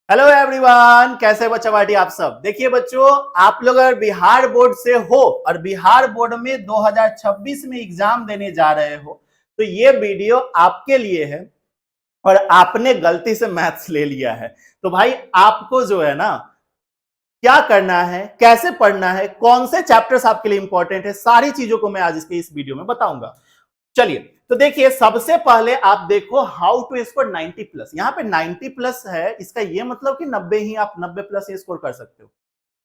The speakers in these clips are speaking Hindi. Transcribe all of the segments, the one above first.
हेलो एवरीवन, कैसे बच्चा पार्टी आप सब। देखिए बच्चों, आप लोग अगर बिहार बोर्ड से हो और बिहार बोर्ड में 2026 में एग्जाम देने जा रहे हो तो ये वीडियो आपके लिए है। और आपने गलती से मैथ्स ले लिया है तो भाई आपको जो है ना, क्या करना है, कैसे पढ़ना है, कौन से चैप्टर्स आपके लिए इंपॉर्टेंट है, सारी चीजों को मैं आज इसके इस वीडियो में बताऊंगा। चलिए तो देखिए, सबसे पहले आप देखो हाउ टू स्कोर 90 प्लस। यहाँ पे 90 प्लस है, इसका ये मतलब कि 90 ही आप 90 प्लस ही स्कोर कर सकते हो।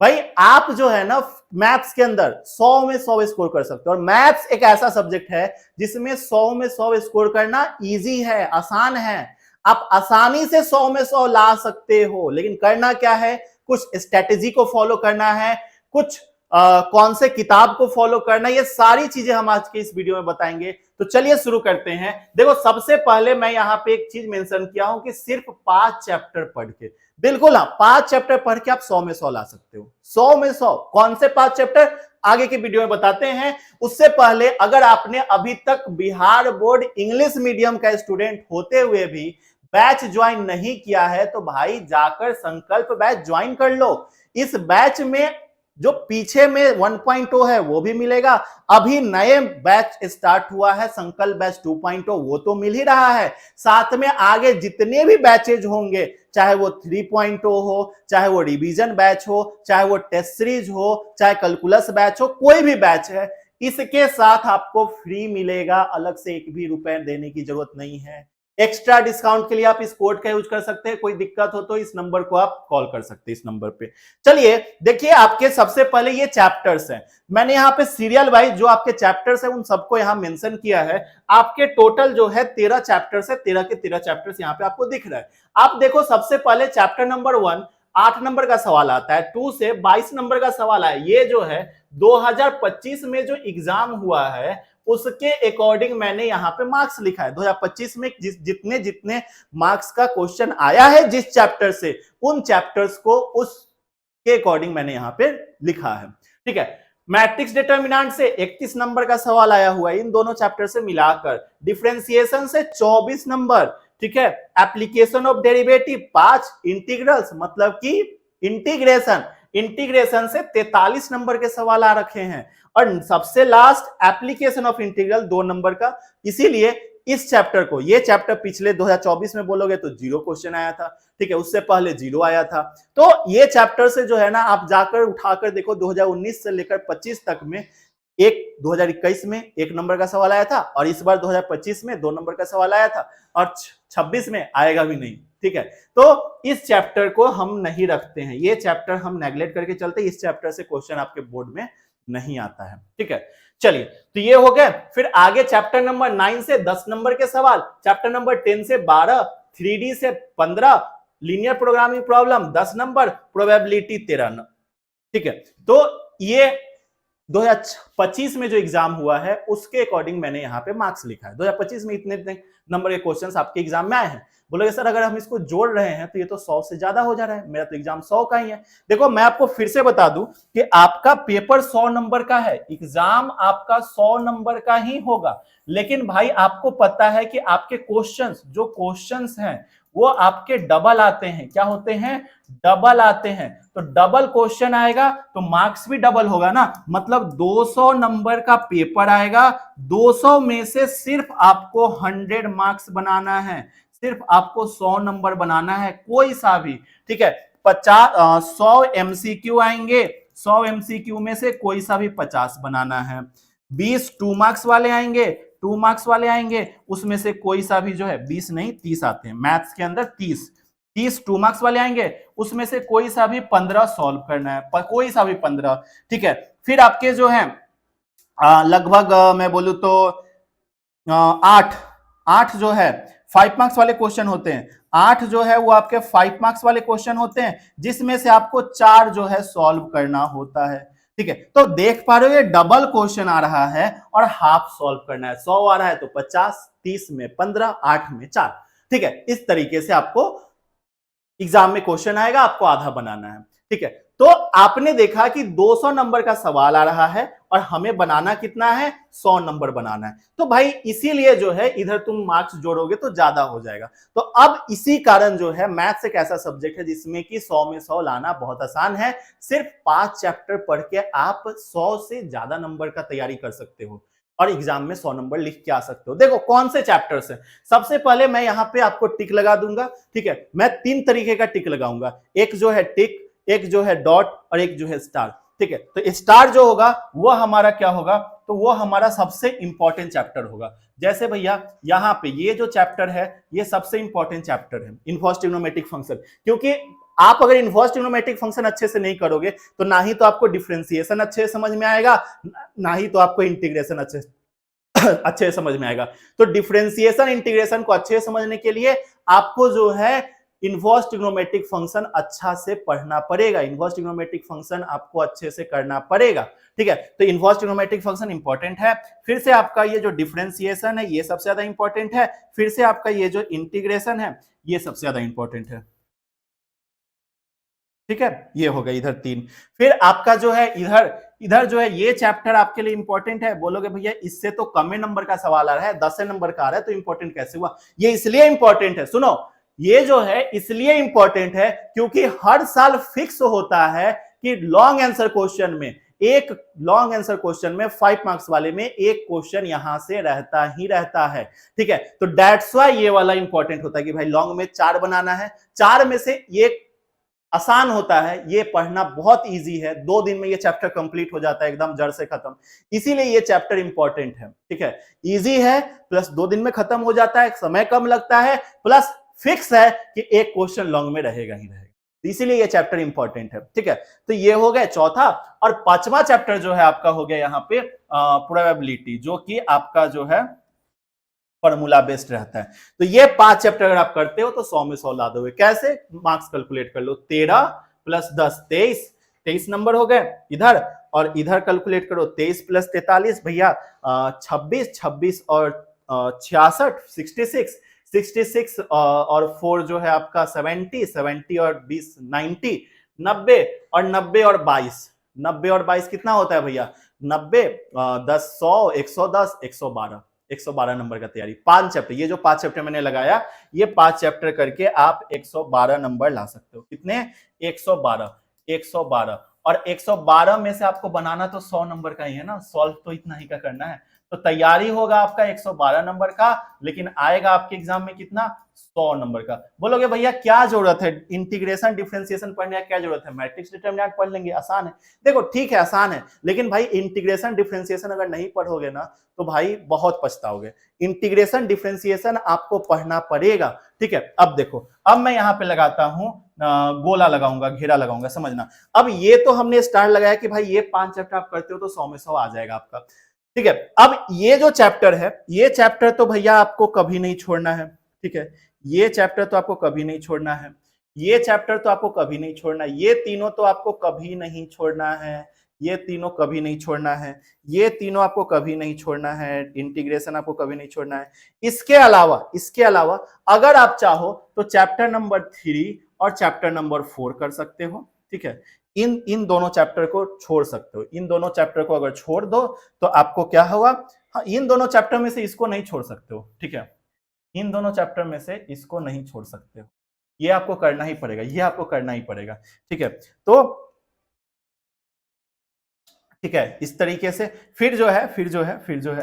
भाई आप जो है ना, मैथ्स के अंदर 100 में 100 स्कोर कर सकते हो। और मैथ्स एक ऐसा सब्जेक्ट है जिसमें 100 में 100 स्कोर करना इजी है, आसान है। आप आसानी से 100 में 100 ला सकते हो, लेकिन करना क्या है, कुछ स्ट्रेटेजी को फॉलो करना है, कुछ कौन से किताब को फॉलो करना है, ये सारी चीजें हम आज के इस वीडियो में बताएंगे। तो चलिए शुरू करते हैं। देखो सबसे पहले मैं यहाँ पे एक चीज मेंशन किया हूं कि सिर्फ 5 चैप्टर पढ़ के, बिल्कुल हाँ, 5 चैप्टर पढ़ के आप 100 में 100 ला सकते हो। 100 में 100 कौन से 5 चैप्टर आगे के वीडियो में बताते हैं। उससे पहले अगर आपने अभी तक बिहार बोर्ड इंग्लिश मीडियम का स्टूडेंट होते हुए भी बैच ज्वाइन नहीं किया है तो भाई जाकर संकल्प बैच ज्वाइन कर लो। इस बैच में जो पीछे में 1.0 है वो भी मिलेगा। अभी नए बैच स्टार्ट हुआ है संकल्प बैच 2.0, वो तो मिल ही रहा है। साथ में आगे जितने भी बैचेज होंगे, चाहे वो 3.0 हो, चाहे वो रिवीजन बैच हो, चाहे वो टेस्ट सीरीज हो, चाहे कैलकुलस बैच हो, कोई भी बैच है, इसके साथ आपको फ्री मिलेगा। अलग से एक भी रुपए देने की जरूरत नहीं है। एक्स्ट्रा डिस्काउंट के लिए आप इस कोड का यूज कर सकते हैं। कोई दिक्कत हो तो इस नंबर को आप कॉल कर सकते हैं, इस नंबर पे। चलिए देखिए, आपके सबसे पहले ये चैप्टर्स हैं। मैंने यहाँ पे सीरियल वाइज जो आपके चैप्टर्स हैं उन सबको यहाँ मेंशन किया है। आपके टोटल जो है 13 चैप्टर्स है, 13 के 13 चैप्टर्स यहाँ पे आपको दिख रहा है। आप देखो सबसे पहले चैप्टर नंबर 1 8 नंबर का सवाल आता है, 2 से 22 नंबर का सवाल है। ये जो है 2025 में जो एग्जाम हुआ है उसके अकॉर्डिंग मैंने यहाँ पे मार्क्स लिखा है। 2025 में जितने जितने मार्क्स का क्वेश्चन आया है जिस चैप्टर से, उन चैप्टर्स को उसके अकॉर्डिंग मैंने यहाँ पे लिखा है। ठीक है, मैट्रिक्स डिटर्मिनेंट से 31 नंबर का सवाल आया हुआ है इन दोनों चैप्टर से मिलाकर। डिफरेंशिएशन से 24 नंबर, ठीक है। एप्लीकेशन ऑफ डेरिवेटिव 5, इंटीग्रल्स मतलब कि इंटीग्रेशन, इंटीग्रेशन से 43 नंबर के सवाल आ रखे हैं। और सबसे last application of integral 2 number का। इसीलिए इस चैप्टर को, ये चैप्टर पिछले 2024 में बोलोगे तो 0 क्वेश्चन आया था, ठीक है, उससे पहले 0 आया था। तो ये चैप्टर से जो है ना, आप जाकर उठाकर देखो 2019 से लेकर 25 तक में 2021 में 1 नंबर का सवाल आया था, और इस बार 2025 में 2 नंबर का सवाल आया था, और 26 में आएगा भी नहीं। ठीक है, तो इस चैप्टर को हम नहीं रखते हैं, ये चैप्टर हम नेग्लेक्ट करके चलते हैं। इस चैप्टर से क्वेश्चन आपके बोर्ड में नहीं आता है। ठीक है, चलिए तो ये हो गया। फिर आगे चैप्टर नंबर 9 से 10 नंबर के सवाल, चैप्टर नंबर 10 से 12, 3D से 15, linear programming problem 10 number, probability 13 number. ठीक है, तो ये 2025 में जो एग्जाम हुआ है उसके अकॉर्डिंग मैंने यहाँ पे मार्क्स लिखा है। 2025 में इतने नंबर के क्वेश्चंस आपके एग्जाम में आए हैं। बोलोगे सर अगर हम इसको जोड़ रहे हैं तो ये तो 100 से ज्यादा हो जा रहा है, मेरा तो एग्जाम 100 का ही है। देखो मैं आपको फिर से बता दूं कि आपका पेपर 100 नंबर का है, एग्जाम आपका 100 नंबर का ही होगा। लेकिन भाई आपको पता है कि आपके क्वेश्चंस, जो क्वेश्चंस हैं वो आपके डबल आते हैं। क्या होते हैं? डबल आते हैं। तो डबल क्वेश्चन आएगा तो मार्क्स भी डबल होगा ना, मतलब 200 नंबर का पेपर आएगा। 200 में से सिर्फ आपको 100 मार्क्स बनाना है, सिर्फ आपको 100 नंबर बनाना है, कोई सा भी। ठीक है, 100 एमसीक्यू आएंगे, 100 एमसीक्यू में से कोई सा भी 50 बनाना है। 20 2 मार्क्स वाले आएंगे, 2 मार्क्स वाले आएंगे, उसमें से कोई सा भी जो है 20 नहीं 30 आते हैं मैथ्स के अंदर। 30 2 मार्क्स वाले आएंगे, उसमें से कोई सा भी 15 सॉल्व करना है, कोई सा भी 15। ठीक है, फिर आपके जो है लगभग मैं बोलूं तो 8 जो है 5 मार्क्स वाले क्वेश्चन होते हैं। 8 जो है वो आपके 5 मार्क्स वाले क्वेश्चन होते हैं, जिसमें से आपको 4 जो है सॉल्व करना होता है। ठीक है, तो देख पा रहे हो ये डबल क्वेश्चन आ रहा है और हाफ सॉल्व करना है। 100 आ रहा है तो 50, 30 में 15, 8 में 4। ठीक है, इस तरीके से आपको एग्जाम में क्वेश्चन आएगा, आपको आधा बनाना है। ठीक है, तो आपने देखा कि 200 नंबर का सवाल आ रहा है और हमें बनाना कितना है, 100 नंबर बनाना है। तो भाई इसीलिए जो है इधर तुम मार्क्स जोड़ोगे तो ज्यादा हो जाएगा। तो अब इसी कारण जो है मैथ्स एक ऐसा सब्जेक्ट है जिसमें कि 100 में 100 लाना बहुत आसान है। सिर्फ 5 चैप्टर पढ़ के आप 100 से ज्यादा नंबर का तैयारी कर सकते हो और एग्जाम में 100 नंबर लिख के आ सकते हो। देखो कौन से चैप्टर्स हैं। सबसे पहले मैं यहां पे आपको टिक लगा दूंगा, ठीक है। मैं 3 तरीके का टिक लगाऊंगा, एक जो है टिक, एक जो है डॉट और एक जो है स्टार, ठीक है। तो स्टार जो होगा वो हमारा क्या होगा, तो वो हमारा सबसे इंपॉर्टेंट चैप्टर होगा। जैसे भैया यहाँ पे ये जो चैप्टर है ये सबसे इंपॉर्टेंट चैप्टर है, इनवर्स ट्रिग्नोमेट्रिक फंक्शन। क्योंकि आप अगर इनवर्स ट्रिग्नोमेट्रिक फंक्शन अच्छे से नहीं करोगे तो ना ही तो आपको डिफरेंशिएशन अच्छे से समझ में आएगा, ना ही तो आपको इंटीग्रेशन अच्छे अच्छे समझ में आएगा। तो डिफरेंशिएशन इंटीग्रेशन को अच्छे से समझने के लिए आपको जो है इनवर्स ट्रिग्नोमेट्रिक फंक्शन अच्छा से पढ़ना पड़ेगा, इनवर्स ट्रिग्नोमेट्रिक फंक्शन आपको अच्छे से करना पड़ेगा, ठीक है। तो इनवर्स ट्रिग्नोमेट्रिक फंक्शन इंपॉर्टेंट है। फिर से आपका ये जो डिफरेंशिएशन है ये सबसे ज्यादा इंपॉर्टेंट है। फिर से आपका ये जो इंटीग्रेशन है ये सबसे ज्यादा इंपॉर्टेंट है, ठीक है। ये हो गया इधर 3। फिर आपका जो है इधर इधर जो है ये चैप्टर आपके लिए इंपॉर्टेंट है। बोलोगे भैया इससे तो कम नंबर का सवाल आ रहा है, 10 नंबर का आ रहा है, तो इंपॉर्टेंट कैसे हुआ। ये इसलिए इंपॉर्टेंट है, सुनो, ये जो है इसलिए इंपॉर्टेंट है क्योंकि हर साल फिक्स होता है कि लॉन्ग आंसर क्वेश्चन में, एक लॉन्ग आंसर क्वेश्चन में 5 मार्क्स वाले में एक क्वेश्चन यहां से रहता ही रहता है, ठीक है। तो दैट्स व्हाई ये वाला इंपॉर्टेंट होता है कि भाई लॉन्ग में 4 बनाना है, 4 में से ये आसान होता है, ये पढ़ना बहुत इजी है, 2 दिन में ये चैप्टर कंप्लीट हो जाता है एकदम जड़ से खत्म। इसीलिए ये चैप्टर इंपॉर्टेंट है, ठीक है। इजी है प्लस 2 दिन में खत्म हो जाता है, समय कम लगता है, प्लस फिक्स है कि एक क्वेश्चन लॉन्ग में रहेगा ही रहेगा। इसीलिए ये चैप्टर इंपॉर्टेंट है, ठीक है। तो ये हो गया चौथा। और 5वां चैप्टर जो है आपका हो गया यहाँ पे प्रोबेबिलिटी, जो कि आपका जो है फॉर्मूला बेस्ड रहता है। तो ये 5 चैप्टर अगर आप करते हो तो 100 में 100 ला दोगे। कैसे, मार्क्स कैलकुलेट कर लो, 13 प्लस 10 23 नंबर हो गए इधर, और इधर कैलकुलेट करो 23 प्लस 43 भैया 26 और 66 66 और 4 जो है आपका 70 और 20 90 90 और 90 और 22 कितना होता है भैया, 90 10 100 110 112 112 नंबर का तैयारी। 5 चैप्टर, ये जो 5 चैप्टर मैंने लगाया, ये 5 चैप्टर करके आप 112 नंबर ला सकते हो। कितने, 112 और 112 में से आपको बनाना तो 100 नंबर का ही है ना, सॉल्व तो इतना ही का करना है। तो तैयारी होगा आपका 112 नंबर का, लेकिन आएगा आपके एग्जाम में कितना, 100 नंबर का। बोलोगे भैया क्या जरूरत है इंटीग्रेशन डिफरेंशिएशन पढ़ने का, क्या जरूरत है, मैट्रिक्स डिटरमिनेंट पढ़ लेंगे, आसान है। देखो ठीक है आसान है, लेकिन भाई इंटीग्रेशन डिफरेंशिएशन अगर नहीं पढ़ोगे ना तो भाई बहुत पछताओगे। इंटीग्रेशन डिफरेंशिएशन आपको पढ़ना पड़ेगा, ठीक है। अब देखो, अब मैं यहां पे लगाता हूं गोला लगाऊंगा, घेरा लगाऊंगा, समझना। अब ये तो हमने स्टार लगाया कि भाई ये 5 चैप्टर आप करते हो तो 100 में 100 आ जाएगा आपका, ठीक है। अब ये जो चैप्टर है, ये चैप्टर तो भैया आपको कभी नहीं छोड़ना है, ठीक है। ये चैप्टर तो आपको कभी नहीं छोड़ना है, ये चैप्टर तो आपको कभी नहीं छोड़ना है, ये तीनों तो आपको कभी नहीं छोड़ना है, ये तीनों कभी नहीं छोड़ना है, ये तीनों आपको कभी नहीं छोड़ना है, इंटीग्रेशन आपको कभी नहीं छोड़ना है। इसके अलावा अगर आप चाहो तो चैप्टर नंबर 3 और चैप्टर नंबर 4 कर सकते हो, ठीक है। इन दोनों चैप्टर को छोड़ सकते हो, इन दोनों चैप्टर को अगर छोड़ दो तो आपको क्या होगा, हाँ इन दोनों चैप्टर में से इसको नहीं छोड़ सकते हो, ठीक है। इन दोनों चैप्टर में से इसको नहीं छोड़ सकते हो, ये आपको करना ही पड़ेगा, ये आपको करना ही पड़ेगा, ठीक है। तो ठीक है, इस तरीके से फिर जो है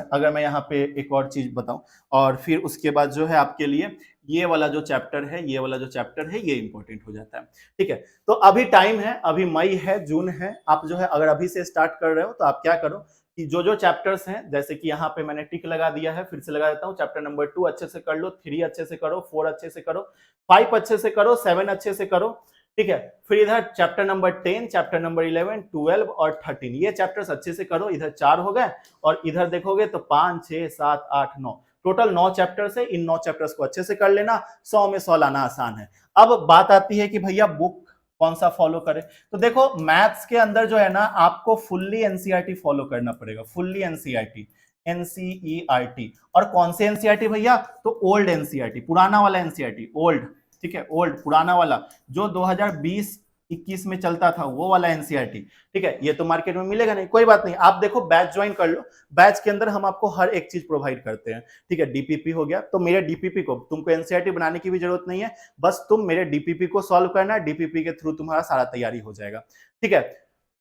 अगर मैं यहाँ पे एक और चीज बताऊं, और फिर उसके बाद जो है आपके लिए ये वाला जो चैप्टर है, ये इंपॉर्टेंट हो जाता है, ठीक है। तो अभी टाइम है, अभी मई है, जून है, आप जो है अगर अभी से स्टार्ट कर रहे हो तो आप क्या करो कि जो जो चैप्टर्स हैं, जैसे कि यहाँ पे मैंने टिक लगा दिया है, फिर से लगा देता हूँ, चैप्टर नंबर 2 अच्छे से कर लो, 3 अच्छे से करो, 4 अच्छे से करो, 5 अच्छे से करो, 7 अच्छे से करो, ठीक है। फिर इधर चैप्टर नंबर 10, चैप्टर नंबर 11, 12 और 13, ये चैप्टर्स अच्छे से करो। इधर 4 हो गए, और इधर देखोगे तो 5 6 7 8 9, टोटल 9 चैप्टर्स है। इन 9 चैप्टर्स को अच्छे से कर लेना, 100 में 100 लाना आसान है। अब बात आती है कि भैया बुक कौन सा फॉलो करें। तो देखो मैथ्स के अंदर जो है ना, आपको फुल्ली एनसीईआरटी फॉलो करना पड़ेगा, फुल्ली एनसीईआरटी। और कौन से एनसीईआरटी भैया, तो ओल्ड एनसीईआरटी, पुराना वाला एनसीईआरटी, ओल्ड, ठीक है, ओल्ड पुराना वाला, जो 2020 21 में चलता था वो वाला एनसीईआरटी, ठीक है, ये तो मार्केट में मिलेगा नहीं, कोई बात नहीं, आप देखो बैच ज्वाइन कर लो, बैच के अंदर हम आपको हर एक चीज प्रोवाइड करते हैं, ठीक है। डीपीपी हो गया, तो मेरे डीपीपी को तुमको एनसीईआरटी बनाने की भी जरूरत नहीं है, बस तुम मेरे डीपीपी को सॉल्व करना, डीपीपी के थ्रू तुम्हारा सारा तैयारी हो जाएगा, ठीक है।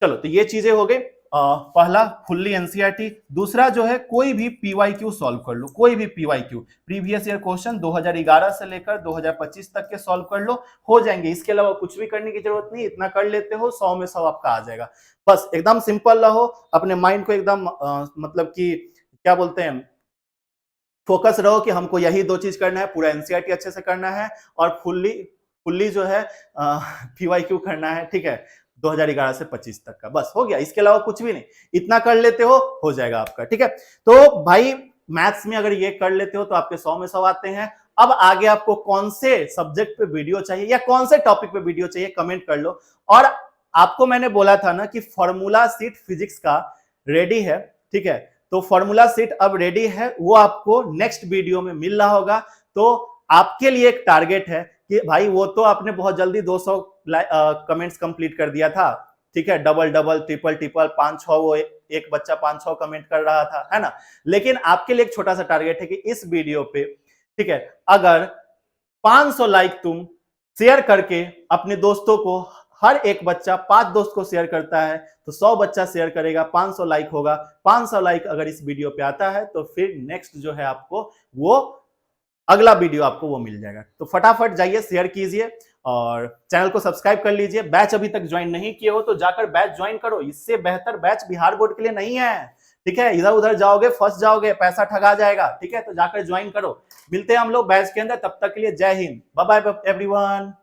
चलो, तो ये चीजें हो गई, पहला फुल्ली एनसीईआरटी। दूसरा जो है कोई भी पीवाईक्यू सॉल्व कर लो, कोई भी पीवाईक्यू, प्रीवियस ईयर क्वेश्चन 2011 से लेकर 2025 तक के सॉल्व कर लो, हो जाएंगे। इसके अलावा कुछ भी करने की जरूरत नहीं, इतना कर लेते हो 100 में 100 आपका आ जाएगा। बस एकदम सिंपल रहो, अपने माइंड को एकदम मतलब कि क्या बोलते हैं, फोकस रहो कि हमको यही दो चीज करना है, पूरा एनसीईआरटी अच्छे से करना है और फुल्ली जो है पीवाईक्यू करना है, ठीक है, 2011 से 25 तक का, बस हो गया। इसके अलावा कुछ भी नहीं, इतना कर लेते हो जाएगा आपका, ठीक है। तो भाई मैथ्स में अगर ये कर लेते हो तो आपके 100 में 100 आते हैं। अब आगे आपको कौन से सब्जेक्ट पे वीडियो चाहिए या कौन से टॉपिक पे वीडियो चाहिए, कमेंट कर लो। और आपको मैंने बोला था ना कि फॉर्मूला सीट फिजिक्स का रेडी है, ठीक है, तो फॉर्मूला सीट अब रेडी है, वो आपको नेक्स्ट वीडियो में मिल रहा होगा। तो आपके लिए एक टारगेट है कि भाई वो तो आपने बहुत जल्दी 200 कमेंट्स कंप्लीट कर दिया था, ठीक है, डबल डबल ट्रिपल ट्रिपल 5-6, वो एक बच्चा 5-6 कमेंट कर रहा था, है ना। लेकिन आपके लिए एक छोटा सा टारगेट है कि इस वीडियो पे, ठीक है, अगर 500 लाइक तुम शेयर करके अपने दोस्तों को, हर एक बच्चा 5 दोस्त को शेयर करता है तो 100 बच्चा शेयर करेगा, 500 लाइक होगा। 500 लाइक अगर इस वीडियो पे आता है तो फिर नेक्स्ट जो है आपको वो अगला वीडियो आपको वो मिल जाएगा। तो फटाफट जाइए, शेयर कीजिए और चैनल को सब्सक्राइब कर लीजिए। बैच अभी तक ज्वाइन नहीं किए हो तो जाकर बैच ज्वाइन करो, इससे बेहतर बैच बिहार बोर्ड के लिए नहीं है, ठीक है। इधर उधर जाओगे, फंस जाओगे, पैसा ठगा जाएगा, ठीक है, तो जाकर ज्वाइन करो। मिलते हैं हम लोग बैच के अंदर, तब तक के लिए जय हिंद, बाय बाय एवरीवन।